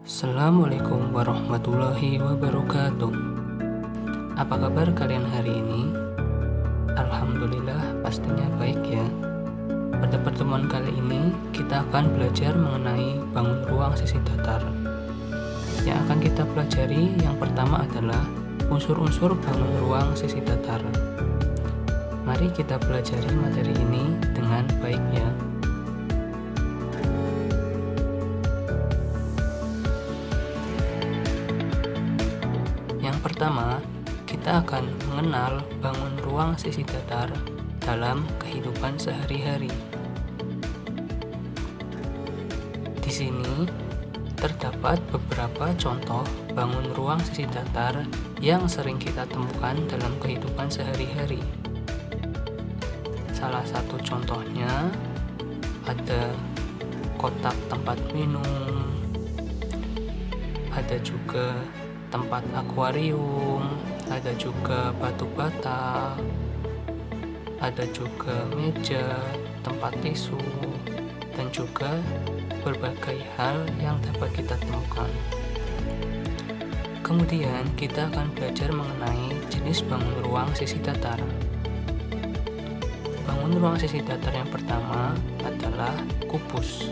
Assalamualaikum warahmatullahi wabarakatuh. Apa kabar kalian hari ini? Alhamdulillah pastinya baik ya. Pada pertemuan kali ini kita akan belajar mengenai bangun ruang sisi datar. Yang akan kita pelajari yang pertama adalah unsur-unsur bangun ruang sisi datar. Mari kita pelajari materi ini dengan baik ya. Yang pertama, kita akan mengenal bangun ruang sisi datar dalam kehidupan sehari-hari. Di sini terdapat beberapa contoh bangun ruang sisi datar yang sering kita temukan dalam kehidupan sehari-hari. Salah satu contohnya ada kotak tempat minum, ada juga tempat akuarium, ada juga batu bata, ada juga meja, tempat tisu, dan juga berbagai hal yang dapat kita temukan. Kemudian kita akan belajar mengenai jenis bangun ruang sisi datar. Bangun ruang sisi datar yang pertama adalah kubus.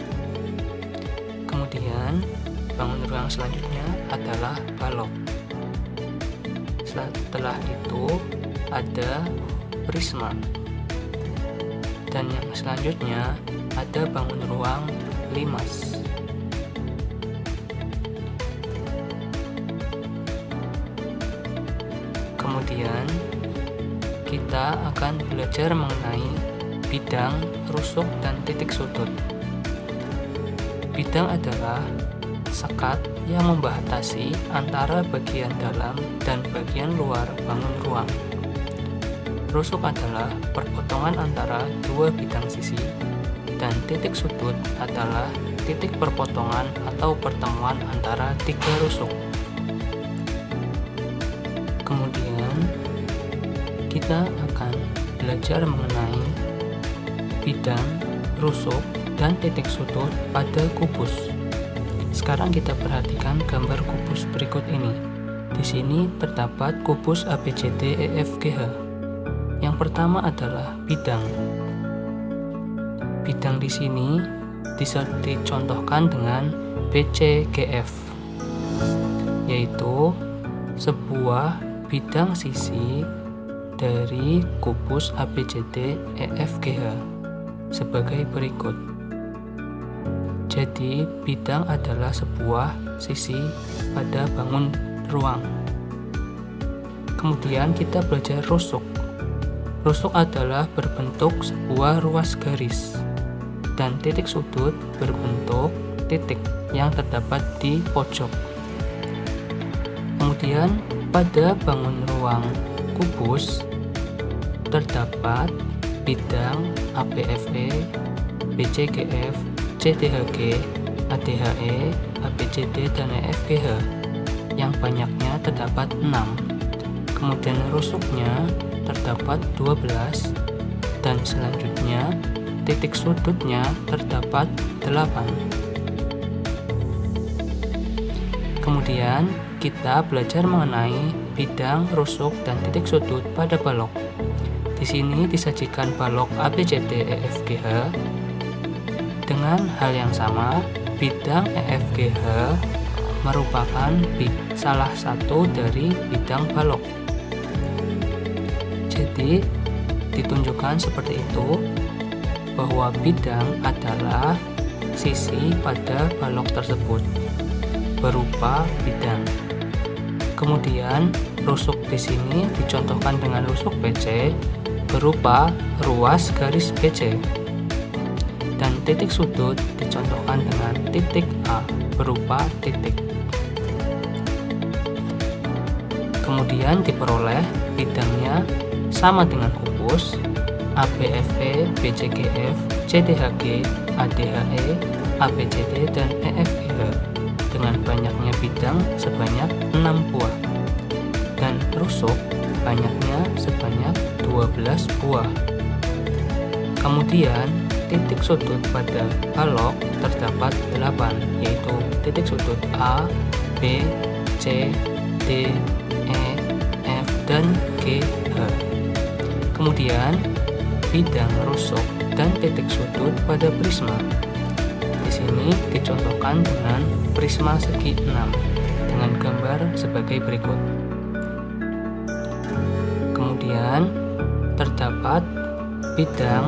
Kemudian bangun ruang selanjutnya adalah balok. Setelah itu ada prisma. Dan yang selanjutnya ada bangun ruang limas. Kemudian kita akan belajar mengenai bidang, rusuk, dan titik sudut. Bidang adalah sekat yang membatasi antara bagian dalam dan bagian luar bangun ruang. Rusuk adalah perpotongan antara dua bidang sisi, dan titik sudut adalah titik perpotongan atau pertemuan antara tiga rusuk. Kemudian kita akan belajar mengenai bidang, rusuk, dan titik sudut pada kubus. Sekarang kita perhatikan gambar kubus berikut ini. Di sini terdapat kubus ABCD EFGH. Yang pertama adalah bidang. Bidang di sini bisa dicontohkan dengan BCGF, yaitu sebuah bidang sisi dari kubus ABCD EFGH sebagai berikut. Jadi, bidang adalah sebuah sisi pada bangun ruang. Kemudian kita belajar rusuk. Rusuk adalah berbentuk sebuah ruas garis, dan titik sudut berbentuk titik yang terdapat di pojok. Kemudian pada bangun ruang kubus terdapat bidang ABFE, BCGF, CDHG, ADHE, ABCD, dan EFGH yang banyaknya terdapat 6. Kemudian rusuknya terdapat 12, dan selanjutnya titik sudutnya terdapat 8. Kemudian kita belajar mengenai bidang, rusuk, dan titik sudut pada balok. Di sini disajikan balok ABCD EFGH. Dengan hal yang sama, bidang EFGH merupakan salah satu dari bidang balok. Jadi, ditunjukkan seperti itu bahwa bidang adalah sisi pada balok tersebut berupa bidang. Kemudian, rusuk di sini dicontohkan dengan rusuk BC berupa ruas garis BC. Dan titik sudut dicontohkan dengan titik A berupa titik. Kemudian diperoleh bidangnya sama dengan kubus ABFE, BCGF, CDHG, ADHE, ABCD, dan EFGH dengan banyaknya bidang sebanyak 6 buah dan rusuk banyaknya sebanyak 12 buah. Kemudian titik sudut pada balok terdapat 8, yaitu titik sudut A, B, C, D, E, F, dan G, H. Kemudian, bidang rusuk dan titik sudut pada prisma. Di sini dicontohkan dengan prisma segi 6 dengan gambar sebagai berikut. Kemudian, terdapat bidang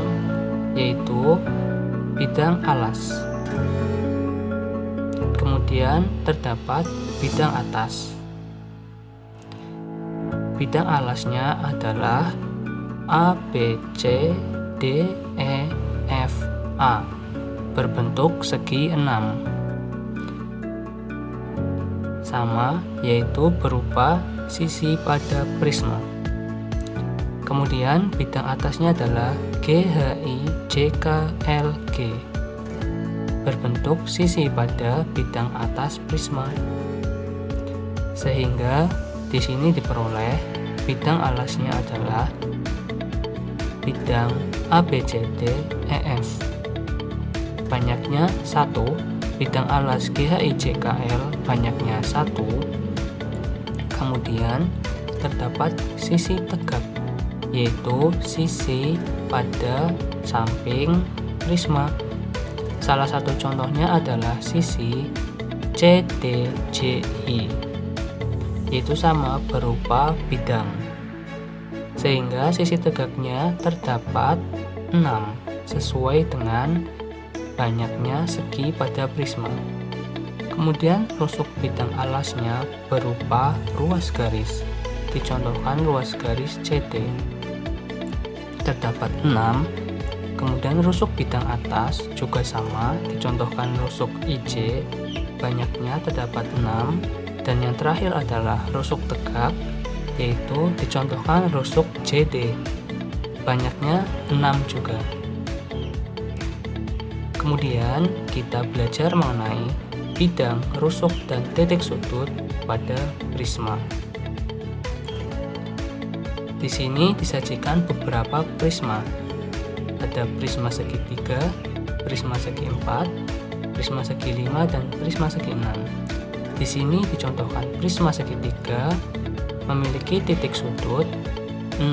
yaitu bidang alas. Kemudian terdapat bidang atas. Bidang alasnya adalah A, B, C, D, E, F, A berbentuk segi 6 sama, yaitu berupa sisi pada prisma. Kemudian bidang atasnya adalah GHI JKLG berbentuk sisi pada bidang atas prisma. Sehingga di sini diperoleh bidang alasnya adalah bidang ABCD EF. Banyaknya 1, bidang alas GHI JKL banyaknya 1. Kemudian terdapat sisi tegak, yaitu sisi pada samping prisma. Salah satu contohnya adalah sisi CDJI, yaitu sama berupa bidang. Sehingga sisi tegaknya terdapat 6 sesuai dengan banyaknya segi pada prisma. Kemudian rusuk bidang alasnya berupa ruas garis. Dicontohkan ruas garis CD. Terdapat 6. Kemudian rusuk bidang atas juga sama, dicontohkan rusuk IJ, banyaknya terdapat 6. Dan yang terakhir adalah rusuk tegak, yaitu dicontohkan rusuk JD, banyaknya 6 juga. Kemudian kita belajar mengenai bidang, rusuk, dan titik sudut pada prisma. Di sini disajikan beberapa prisma. Ada prisma segi 3, prisma segi 4, prisma segi 5, dan prisma segi 6. Di sini dicontohkan prisma segi 3 memiliki titik sudut 6,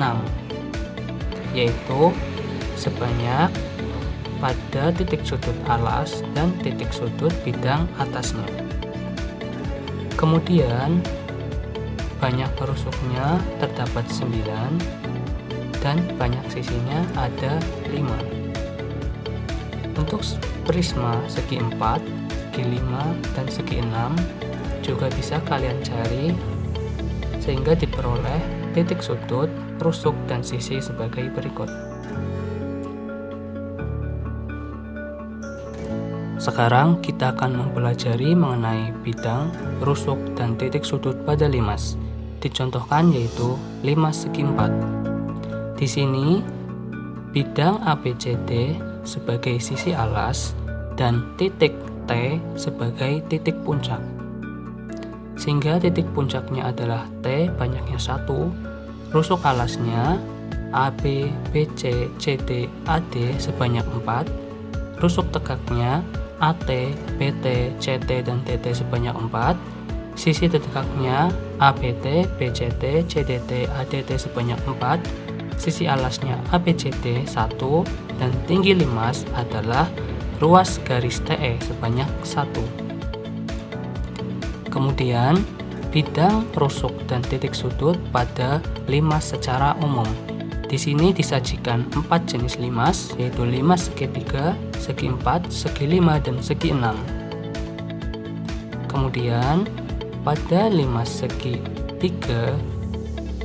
yaitu sebanyak pada titik sudut alas dan titik sudut bidang atasnya. Kemudian banyak rusuknya terdapat 9 dan banyak sisinya ada 5. Untuk prisma segi 4, segi 5, dan segi 6 juga bisa kalian cari sehingga diperoleh titik sudut, rusuk, dan sisi sebagai berikut. Sekarang kita akan mempelajari mengenai bidang, rusuk, dan titik sudut pada limas. Dicontohkan yaitu limas segi 4. Di sini bidang ABCD sebagai sisi alas dan titik T sebagai titik puncak. Sehingga titik puncaknya adalah T banyaknya 1, rusuk alasnya AB, BC, CD, AD sebanyak 4, rusuk tegaknya AT, PT, CT, dan TT sebanyak 4, sisi tegaknya ABT, BCT, CDT, ADT sebanyak 4, sisi alasnya ABCD 1, dan tinggi limas adalah ruas garis TE sebanyak 1. Kemudian, bidang, rusuk, dan titik sudut pada limas secara umum. Di sini disajikan 4 jenis limas, yaitu limas segi 3, segi 4, segi 5, dan segi 6. Kemudian, pada limas segi 3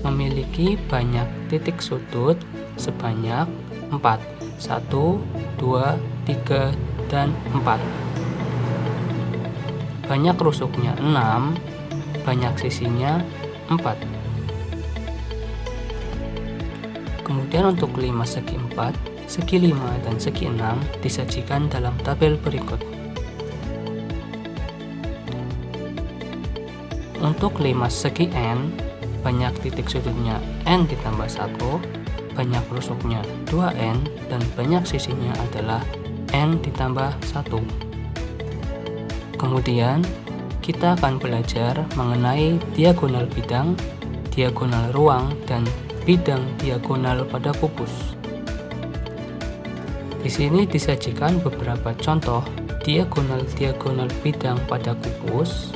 memiliki banyak titik sudut sebanyak 4. 1, 2, 3, dan 4. Banyak rusuknya 6, banyak sisinya 4. Kemudian untuk limas segi 4, segi 5, dan segi 6 disajikan dalam tabel berikut. Untuk limas segi N, banyak titik sudutnya N ditambah 1, banyak rusuknya 2N, dan banyak sisinya adalah N ditambah 1. Kemudian kita akan belajar mengenai diagonal bidang, diagonal ruang, dan bidang diagonal pada kubus. Di sini disajikan beberapa contoh diagonal-diagonal bidang pada kubus,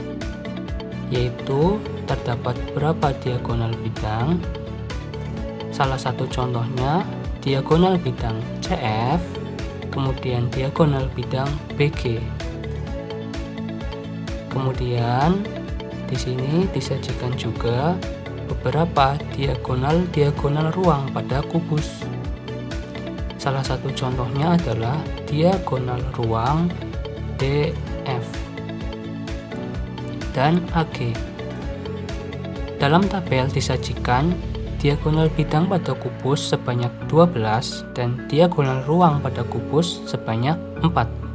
yaitu terdapat berapa diagonal bidang. Salah satu contohnya diagonal bidang CF, kemudian diagonal bidang BG. Kemudian di sini disajikan juga beberapa diagonal-diagonal ruang pada kubus. Salah satu contohnya adalah diagonal ruang DF dan AG. Dalam tabel disajikan diagonal bidang pada kubus sebanyak 12 dan diagonal ruang pada kubus sebanyak 4.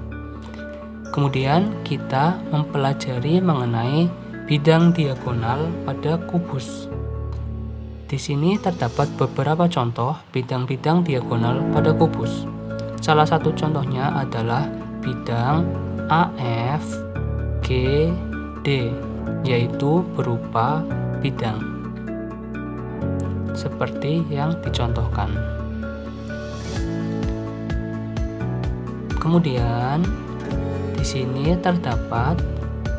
Kemudian kita mempelajari mengenai bidang diagonal pada kubus. Di sini terdapat beberapa contoh bidang-bidang diagonal pada kubus. Salah satu contohnya adalah bidang AF, G, D, yaitu berupa bidang seperti yang dicontohkan. Kemudian di sini terdapat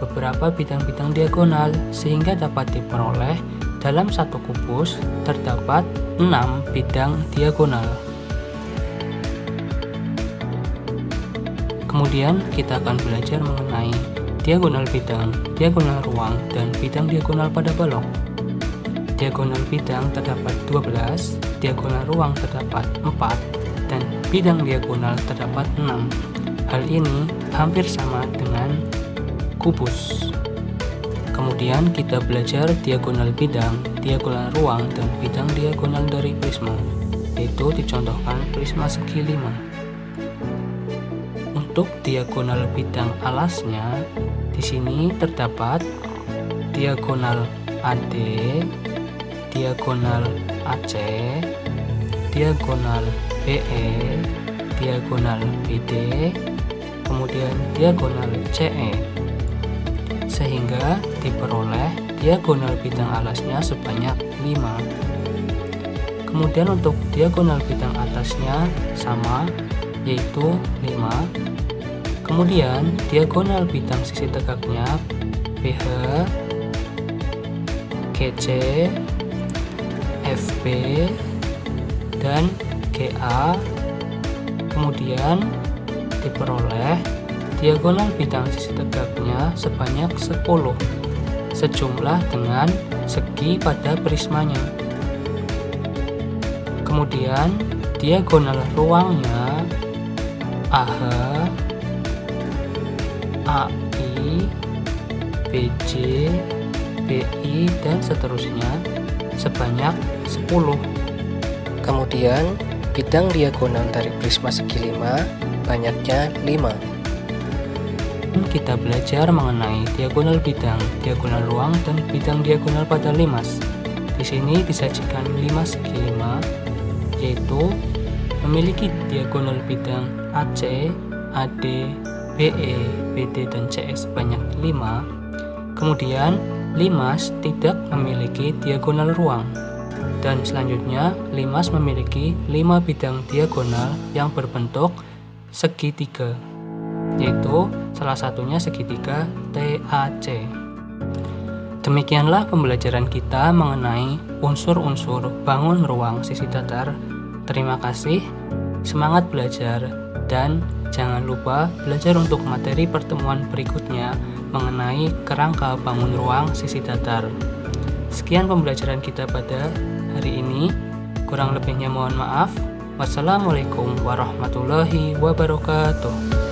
beberapa bidang-bidang diagonal sehingga dapat diperoleh dalam satu kubus terdapat 6 bidang diagonal. Kemudian kita akan belajar mengenai diagonal bidang, diagonal ruang, dan bidang diagonal pada balok. Diagonal bidang terdapat 12, diagonal ruang terdapat 4, dan bidang diagonal terdapat 6. Hal ini hampir sama dengan kubus. Kemudian kita belajar diagonal bidang, diagonal ruang, dan bidang diagonal dari prisma, yaitu dicontohkan prisma segi 5. Untuk diagonal bidang alasnya, di sini terdapat diagonal AD, diagonal AC, diagonal BE, diagonal BD, kemudian diagonal CE, sehingga diperoleh diagonal bidang alasnya sebanyak 5. Kemudian untuk diagonal bidang atasnya sama, yaitu 5. Kemudian diagonal bidang sisi tegaknya BH, GC, FB, dan GA. Kemudian diperoleh diagonal bidang sisi tegaknya sebanyak 10, sejumlah dengan segi pada prismanya. Kemudian diagonal ruangnya AH, AI, BJ, BI, dan seterusnya sebanyak 10. Kemudian bidang diagonal dari prisma segi 5 banyaknya 5. Kita belajar mengenai diagonal bidang, diagonal ruang, dan bidang diagonal pada limas. Di sini disajikan limas segi 5, yaitu memiliki diagonal bidang AC, AD, BE, BD, dan CE sebanyak 5. Kemudian limas tidak memiliki diagonal ruang. Dan selanjutnya limas memiliki 5 bidang diagonal yang berbentuk segitiga, yaitu salah satunya segitiga TAC. Demikianlah pembelajaran kita mengenai unsur-unsur bangun ruang sisi datar. Terima kasih, semangat belajar, dan jangan lupa belajar untuk materi pertemuan berikutnya mengenai kerangka bangun ruang sisi datar. Sekian pembelajaran kita pada hari ini, kurang lebihnya mohon maaf. Wassalamualaikum warahmatullahi wabarakatuh.